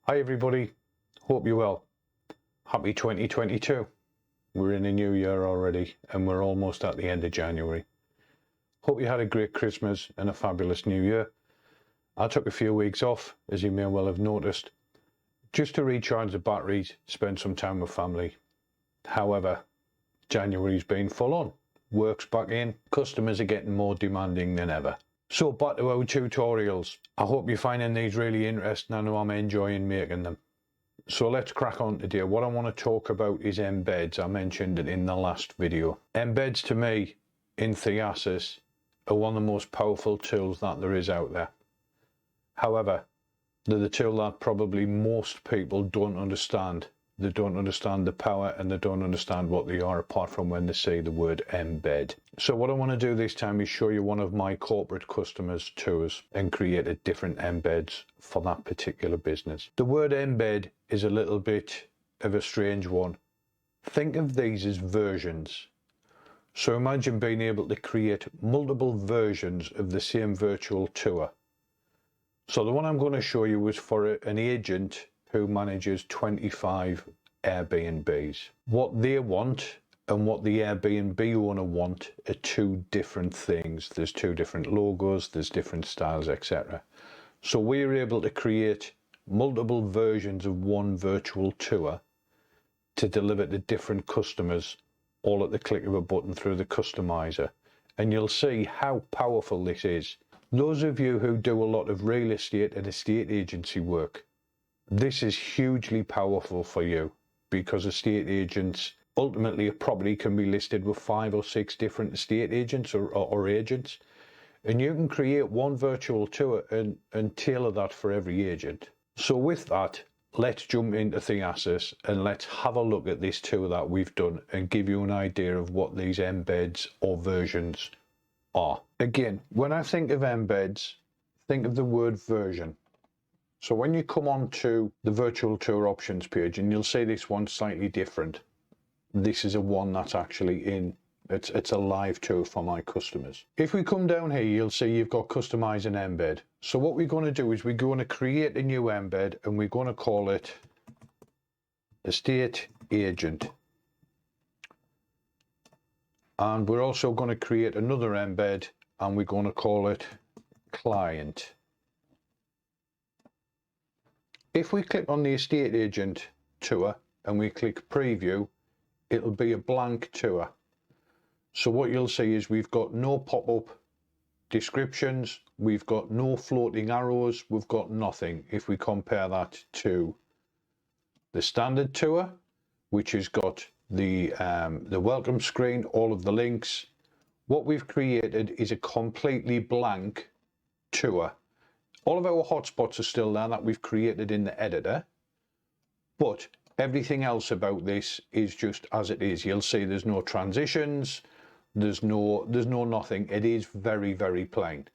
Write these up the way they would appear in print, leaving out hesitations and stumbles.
Hi everybody, hope you're well. Happy 2022. We're in a new year already and we're almost at the end of January. Hope you had a great Christmas and a fabulous new year. I took a few weeks off, as you may well have noticed, just to recharge the batteries, spend some time with family. However, January's been full on. Work's back in, customers are getting more demanding than ever. So back to our tutorials. I hope you're finding these really interesting. I know I'm enjoying making them. So let's crack on today. What I want to talk about is embeds. I mentioned it in the last video. Embeds to me in Theasys are one of the most powerful tools that there is out there. However, they're the tool that probably most people don't understand. They don't understand the power and they don't understand what they are apart from when they say the word embed. So what I want to do this time is show you one of my corporate customers' tours and create a different embeds for that particular business. The word embed is a little bit of a strange one. Think of these as versions. So imagine being able to create multiple versions of the same virtual tour. So the one I'm going to show you is for an agent who manages 25 Airbnbs. What they want and what the Airbnb owner want are two different things. There's two different logos, there's different styles, etc. So we're able to create multiple versions of one virtual tour to deliver to different customers, all at the click of a button through the customizer. And you'll see how powerful this is. Those of you who do a lot of real estate and estate agency work, this is hugely powerful for you because estate agents, ultimately a property can be listed with 5 or 6 different estate agents or agents, and you can create one virtual tour and tailor that for every agent. So with that, let's jump into Theasys and let's have a look at this tour that we've done and give you an idea of what these embeds or versions are. Again, when I think of embeds, think of the word version. So when you come on to the virtual tour options page, and you'll see this one's slightly different. This is a one that's actually in, it's a live tour for my customers. If we come down here, you'll see you've got customize and embed. So what we're going to do is we're going to create a new embed and we're going to call it estate agent. And we're also going to create another embed and we're going to call it client. If we click on the estate agent tour and we click preview, it'll be a blank tour. So what you'll see is we've got no pop-up descriptions, we've got no floating arrows, we've got nothing. If we compare that to the standard tour, which has got the welcome screen, all of the links, what we've created is a completely blank tour. All of our hotspots are still there that we've created in the editor, but everything else about this is just as it is. You'll see there's no transitions, there's no nothing. It is very, very plain.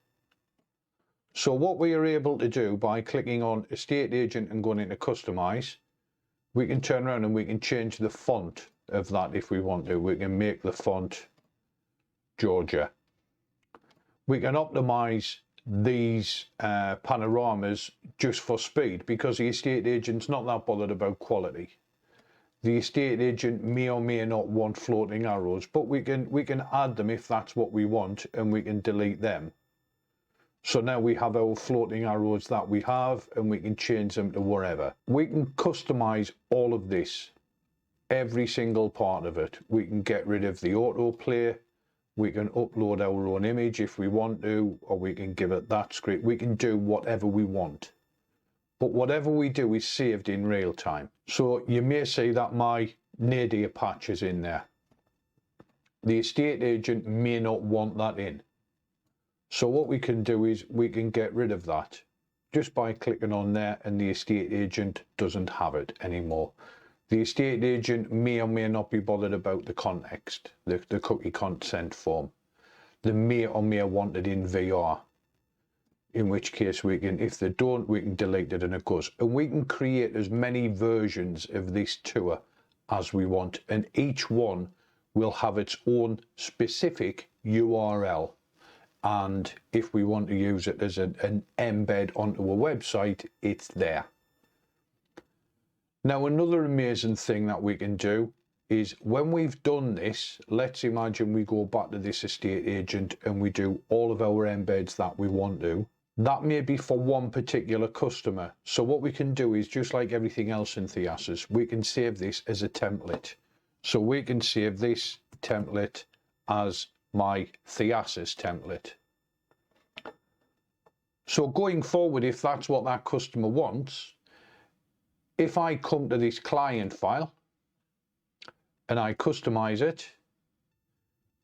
So what we are able to do by clicking on estate agent and going into customize, we can turn around and we can change the font of that if we want to. We can make the font Georgia. We can optimize these panoramas just for speed because the estate agent's not that bothered about quality. The estate agent may or may not want floating arrows, but we can add them if that's what we want, and we can delete them. So now we have our floating arrows that we have and we can change them to wherever. We can customize all of this, every single part of it. We can get rid of the autoplay. We can upload our own image if we want to, or we can give it that script. We can do whatever we want. But whatever we do is saved in real time. So you may see that my nadir patch is in there. The estate agent may not want that in. So what we can do is we can get rid of that just by clicking on there, and the estate agent doesn't have it anymore. The estate agent may or may not be bothered about the context, the cookie consent form. They may or may want it in VR, in which case we can, if they don't, we can delete it and it goes. And we can create as many versions of this tour as we want, and each one will have its own specific URL. And if we want to use it as an embed onto a website, it's there. Now, another amazing thing that we can do is when we've done this, let's imagine we go back to this estate agent and we do all of our embeds that we want to. That may be for one particular customer. So what we can do is, just like everything else in Theasys, we can save this as a template. So we can save this template as my Theasys template. So going forward, if that's what that customer wants, if I come to this client file and I customize it,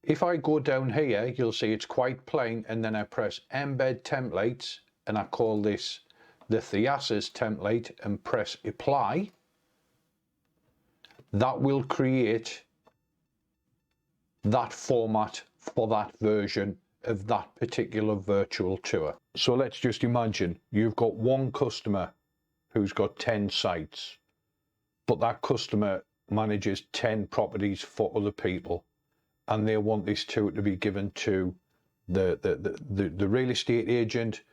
if I go down here, you'll see it's quite plain, and then I press embed templates and I call this the Theasys template and press apply. That will create that format for that version of that particular virtual tour. So let's just imagine you've got one customer who's got 10 sites, but that customer manages 10 properties for other people, and they want this tour to be given to the real estate agent,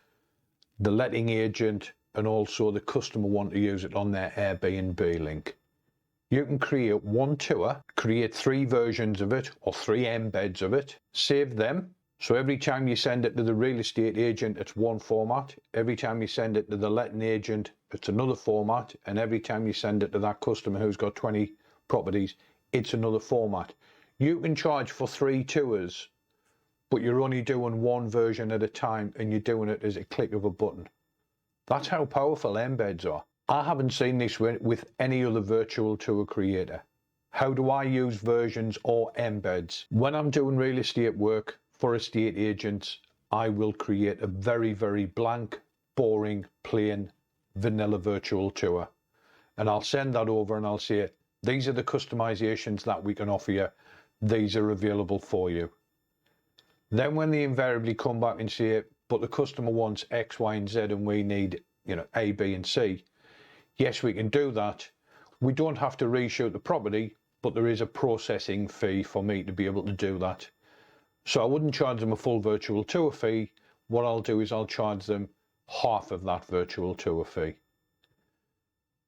the letting agent, and also the customer want to use it on their Airbnb link. You can create one tour, create 3 versions of it or 3 embeds of it, save them. So every time you send it to the real estate agent, it's one format. Every time you send it to the letting agent, it's another format. And every time you send it to that customer who's got 20 properties, it's another format. You can charge for 3 tours, but you're only doing one version at a time, and you're doing it as a click of a button. That's how powerful embeds are. I haven't seen this with any other virtual tour creator. How do I use versions or embeds? When I'm doing real estate work for estate agents, I will create a very, very blank, boring, plain, vanilla virtual tour. And I'll send that over and I'll say, these are the customizations that we can offer you. These are available for you. Then when they invariably come back and say, but the customer wants X, Y, and Z, and we need, A, B, and C. Yes, we can do that. We don't have to reshoot the property, but there is a processing fee for me to be able to do that. So I wouldn't charge them a full virtual tour fee. What I'll do is I'll charge them half of that virtual tour fee.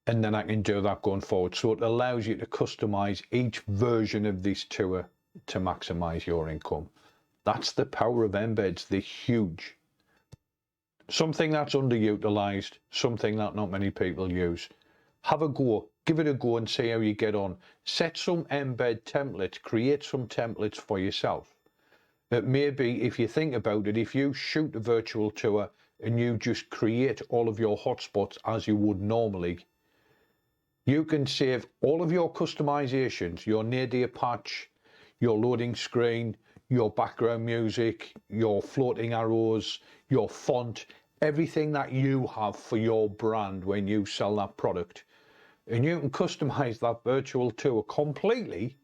And then I can do that going forward. So it allows you to customize each version of this tour to maximize your income. That's the power of embeds. They're huge. Something that's underutilized, something that not many people use. Have a go, give it a go and see how you get on. Set some embed templates, create some templates for yourself. It may be, if you think about it, if you shoot a virtual tour and you just create all of your hotspots as you would normally, you can save all of your customizations, your nadir patch, your loading screen, your background music, your floating arrows, your font, everything that you have for your brand when you sell that product. And you can customize that virtual tour completely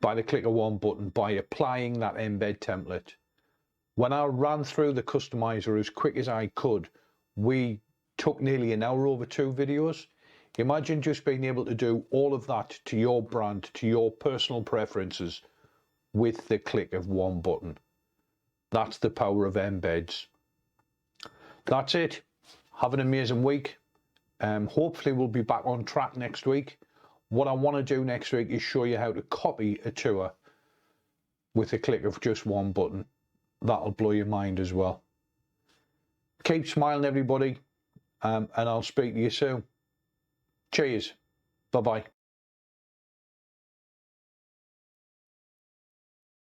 by the click of one button, by applying that embed template. When I ran through the customizer as quick as I could, we took nearly an hour over 2 videos. Imagine just being able to do all of that to your brand, to your personal preferences, with the click of one button. That's the power of embeds. That's it. Have an amazing week. Hopefully we'll be back on track next week. What I want to do next week is show you how to copy a tour with a click of just one button. That'll blow your mind as well. Keep smiling, everybody, and I'll speak to you soon. Cheers. Bye-bye.